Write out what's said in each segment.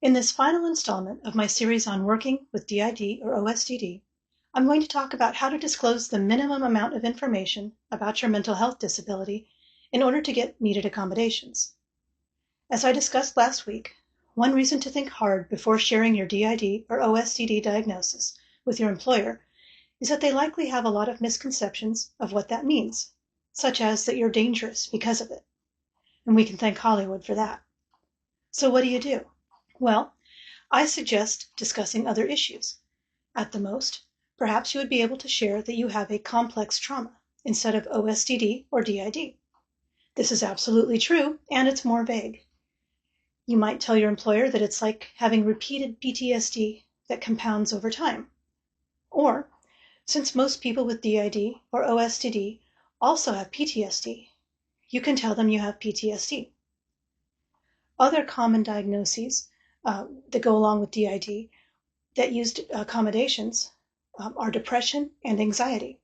In this final installment of my series on working with DID or OSDD, I'm going to talk about how to disclose the minimum amount of information about your mental health disability in order to get needed accommodations. As I discussed last week, one reason to think hard before sharing your DID or OSDD diagnosis with your employer is that they likely have a lot of misconceptions of what that means, such as that you're dangerous because of it. And we can thank Hollywood for that. So what do? Well, I suggest discussing other issues. At the most, perhaps you would be able to share that you have a complex trauma instead of OSDD or DID. This is absolutely true, and it's more vague. You might tell your employer that it's like having repeated PTSD that compounds over time. Or, since most people with DID or OSDD also have PTSD, you can tell them you have PTSD. Other common diagnoses that go along with DID that use accommodations are depression and anxiety.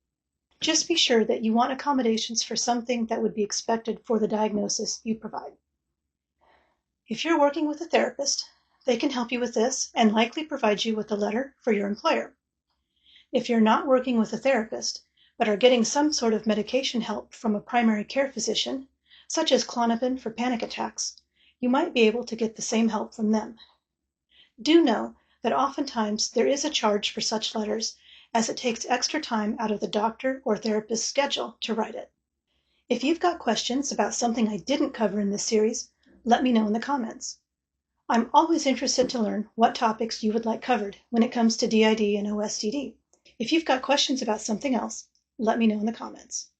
Just be sure that you want accommodations for something that would be expected for the diagnosis you provide. If you're working with a therapist, they can help you with this and likely provide you with a letter for your employer. If you're not working with a therapist, but are getting some sort of medication help from a primary care physician, such as Klonopin for panic attacks, you might be able to get the same help from them. Do know that oftentimes there is a charge for such letters, as it takes extra time out of the doctor or therapist's schedule to write it. If you've got questions about something I didn't cover in this series, let me know in the comments. I'm always interested to learn what topics you would like covered when it comes to DID and OSDD. If you've got questions about something else, let me know in the comments.